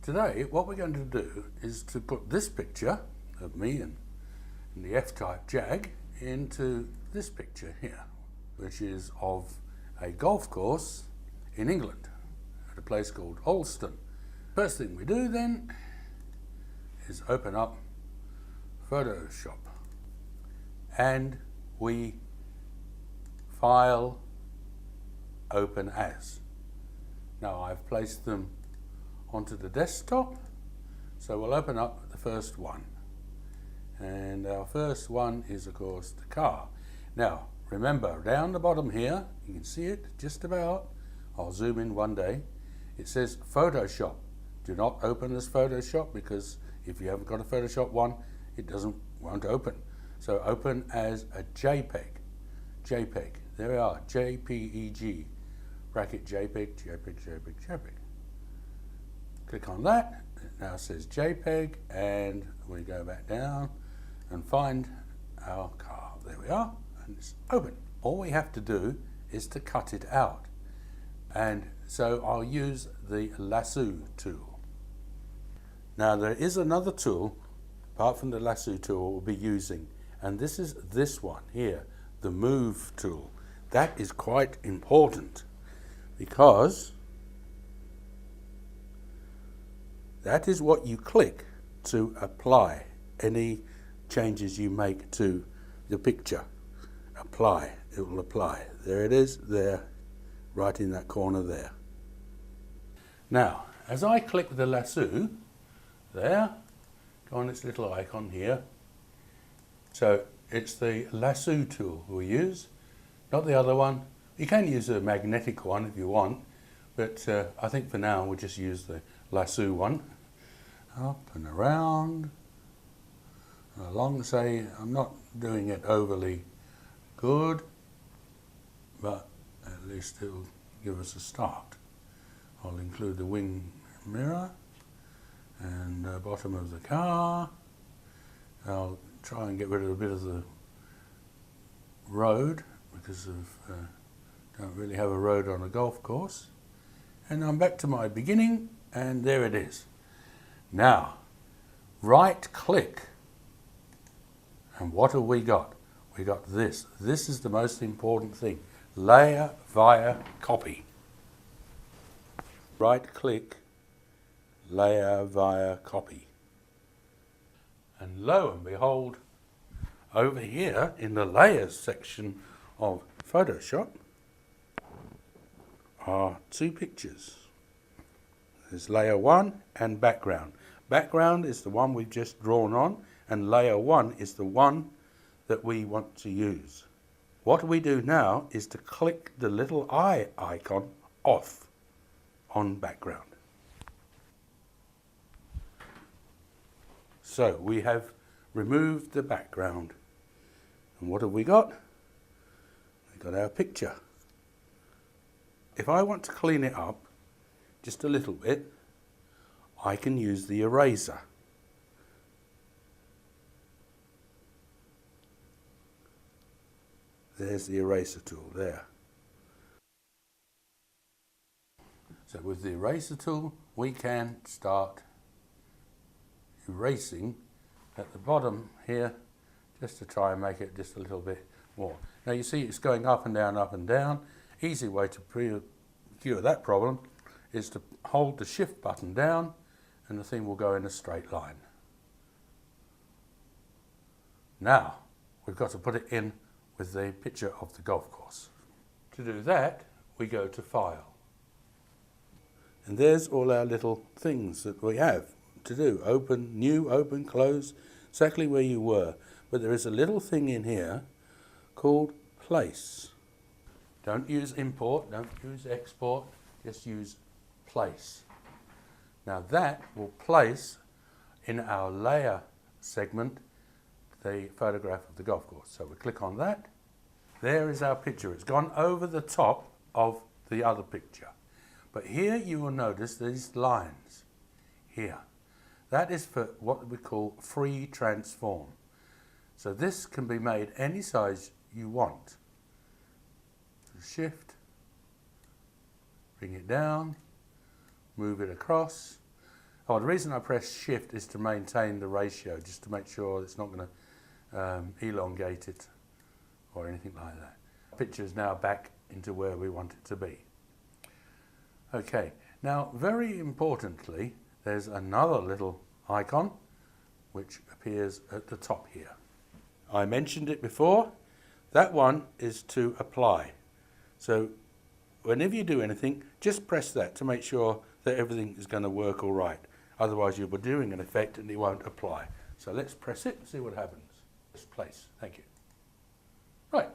Today what we're going to do is to put this picture of me in the F-type Jag into this picture here, which is of a golf course in England at a place called Alston. First thing we do then is open up Photoshop and we file open as. Now I've placed them onto the desktop, so we'll open up the first one, and our first one is of course the car. Now remember, down the bottom here you can see it just about, I'll zoom in one day, it says Photoshop. Do not open as Photoshop, because if you haven't got a Photoshop one it won't open. So open as a JPEG. JPEG, there we are, JPEG, bracket JPEG, JPEG, JPEG, JPEG. Click on that, it now says JPEG, and we go back down and find our car. There we are, and it's open. All we have to do is to cut it out, and so I'll use the lasso tool. Now there is another tool apart from the lasso tool we'll be using, and this is this one here, the move tool. That is quite important because that is what you click to apply any changes you make to the picture. Apply, it will apply. There it is, there, right in that corner there. Now, as I click the lasso, there, go on its little icon here. So it's the lasso tool we'll use, not the other one. You can use a magnetic one if you want, but I think for now we'll just use the lasso one. Up and around, along, say, I'm not doing it overly good, but at least it'll give us a start. I'll include the wing mirror and the bottom of the car. I'll try and get rid of a bit of the road because don't really have a road on a golf course. And I'm back to my beginning, and there it is. Now, right click, and what have we got? We got this. This is the most important thing. Layer via copy. Right click, layer via copy. And lo and behold, over here in the layers section of Photoshop are two pictures. There's layer 1 and background. Background is the one we've just drawn on, and layer 1 is the one that we want to use. What we do now is to click the little eye icon off on background. So we have removed the background. And what have we got? We've got our picture. If I want to clean it up just a little bit, I can use the eraser. There's the eraser tool there. So with the eraser tool, we can start erasing at the bottom here, just to try and make it just a little bit more. Now you see it's going up and down, up and down. Easy way to cure that problem is to hold the shift button down and the thing will go in a straight line. Now we've got to put it in with the picture of the golf course. To do that, we go to File. And there's all our little things that we have to do. Open, new, open, close, exactly where you were. But there is a little thing in here called Place. Don't use import, don't use export, just use place. Now that will place in our layer segment the photograph of the golf course. So we click on that. There is our picture. It's gone over the top of the other picture. But here you will notice these lines here. That is for what we call free transform. So this can be made any size you want. Shift, bring it down, move it across, Oh, the reason I press shift is to maintain the ratio, just to make sure it's not going to elongate it or anything like that. The picture is now back into where we want it to be. Okay, now very importantly, there's another little icon which appears at the top here. I mentioned it before. That one is to apply. So whenever you do anything, just press that to make sure that everything is going to work all right. Otherwise you'll be doing an effect and it won't apply. So let's press it and see what happens. This place, thank you. Right,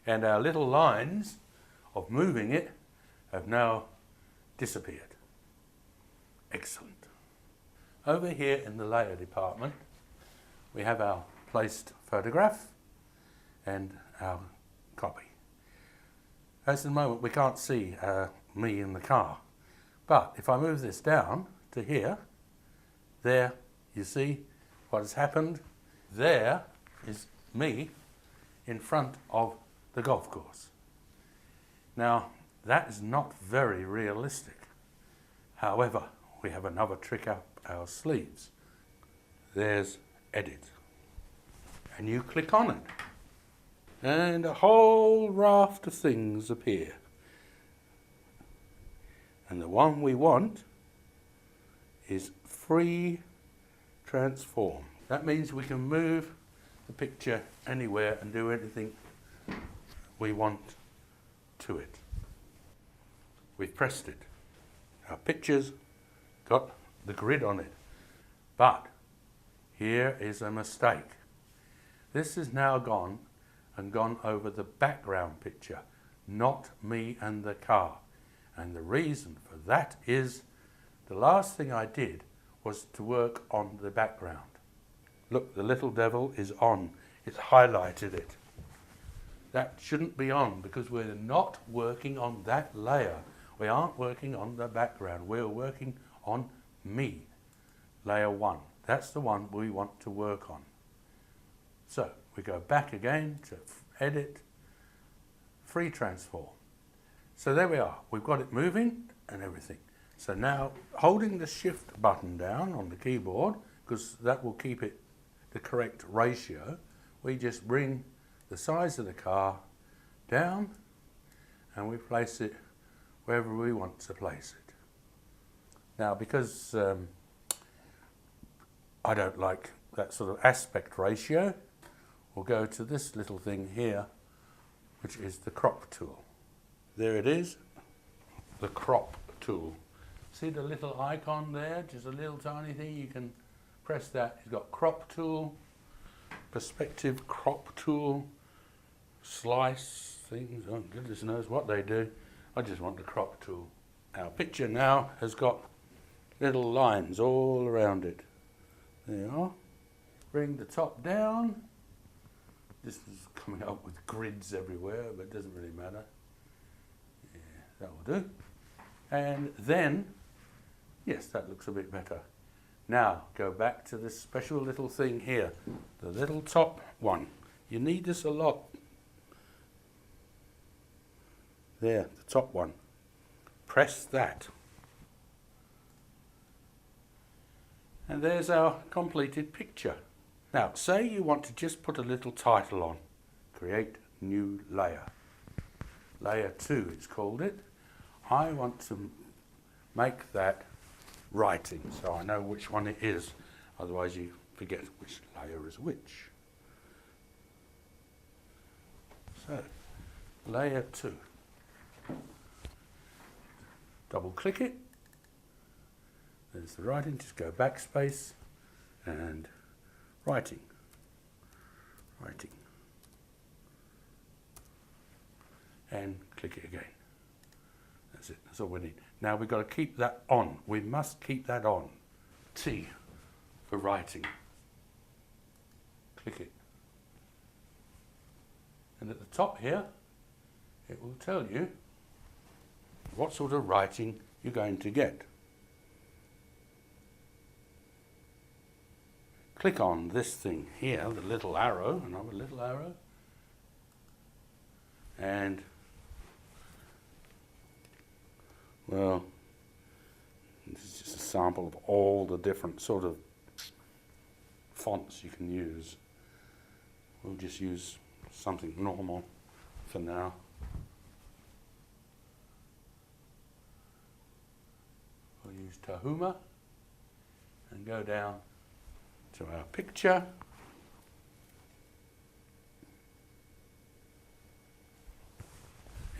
and our little lines of moving it have now disappeared. Excellent. Over here in the layer department, we have our placed photograph and our copy. At the moment we can't see me in the car, but if I move this down to here, there you see what has happened. There is me in front of the golf course. Now that is not very realistic. However, we have another trick up our sleeves. There's edit, and you click on it and a whole raft of things appear, and the one we want is free transform. That means we can move the picture anywhere and do anything we want to it. We've pressed it. Our picture's got the grid on it, but here is a mistake. This is now gone over the background picture, not me and the car. And the reason for that is the last thing I did was to work on the background. Look, the little devil is on. It's highlighted it. That shouldn't be on because we're not working on that layer. We aren't working on the background. We're working on me, layer 1. That's the one we want to work on. So we go back again to edit, free transform. So there we are. We've got it moving and everything. So now holding the shift button down on the keyboard, because that will keep it the correct ratio, we just bring the size of the car down and we place it wherever we want to place it. Now because I don't like that sort of aspect ratio, we'll go to this little thing here, which is the crop tool. There it is, the crop tool. See the little icon there, just a little tiny thing, you can press that. It's got crop tool, perspective crop tool, slice things, oh goodness knows what they do. I just want the crop tool. Our picture now has got little lines all around it. There you are. Bring the top down. This is coming up with grids everywhere, but it doesn't really matter. Yeah, that will do. And then, yes, that looks a bit better. Now, go back to this special little thing here, the little top one. You need this a lot. There, the top one. Press that. And there's our completed picture. Now, say you want to just put a little title on. Create new layer. Layer 2, it's called it. I want to make that writing, so I know which one it is. Otherwise you forget which layer is which. So, layer 2. Double click it. There's the writing, just go backspace and writing. Writing. And click it again. That's it, that's all we need. Now we've got to keep that on. We must keep that on. T for writing. Click it. And at the top here, it will tell you what sort of writing you're going to get. Click on this thing here, the little arrow, another little arrow, and well, this is just a sample of all the different sort of fonts you can use. We'll just use something normal for now. We'll use Tahuma and go down to our picture.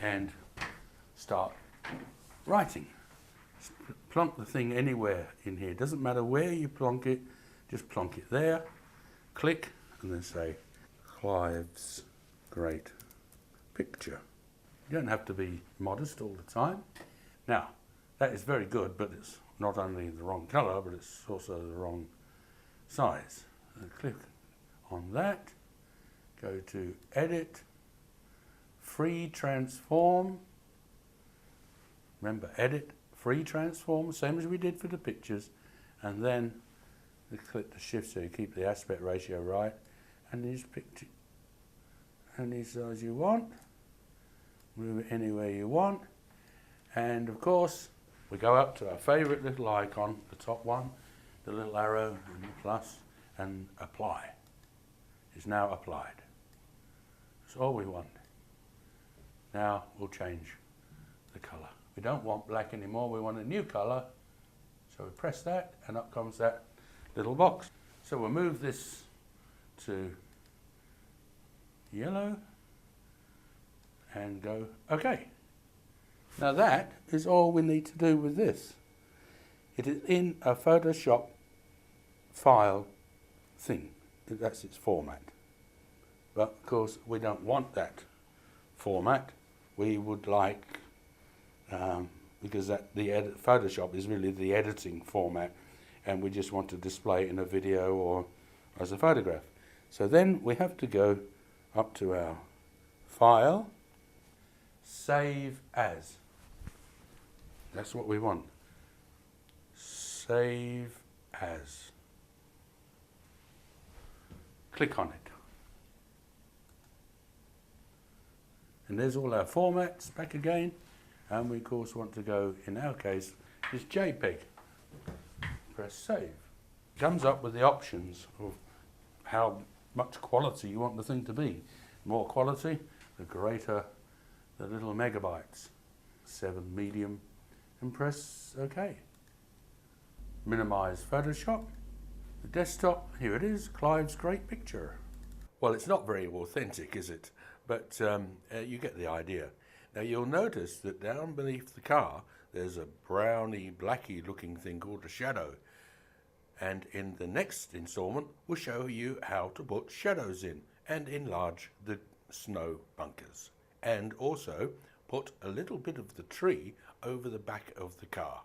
And start writing. Plonk the thing anywhere in here. Doesn't matter where you plonk it, just plonk it there, click, and then say, Clives, great picture. You don't have to be modest all the time. Now, that is very good, but it's not only the wrong colour, but it's also the wrong size. Click on that, go to Edit, Free Transform. Remember, Edit, Free Transform, same as we did for the pictures, and then click the shift so you keep the aspect ratio right, and you just pick any size you want, move it anywhere you want, and of course we go up to our favourite little icon, the top one, the little arrow and the plus, and apply. It's now applied. That's all we want. Now we'll change the colour. We don't want black anymore, we want a new colour. So we press that and up comes that little box. So we'll move this to yellow and go OK. Now that is all we need to do with this. It is in a Photoshop file thing. That's its format. But of course we don't want that format. We would like, because Photoshop is really the editing format, and we just want to display it in a video or as a photograph. So then we have to go up to our File, Save As. That's what we want. Save As. Click on it. And there's all our formats back again. And we of course want to go, in our case, is JPEG. Press Save. Comes up with the options of how much quality you want the thing to be. More quality, the greater the little megabytes. 7 medium, and press OK. Minimize Photoshop. The desktop, here it is, Clive's great picture. Well, it's not very authentic, is it? But you get the idea. Now you'll notice that down beneath the car there's a browny, blacky looking thing called a shadow. And in the next installment we'll show you how to put shadows in and enlarge the snow bunkers. And also put a little bit of the tree over the back of the car.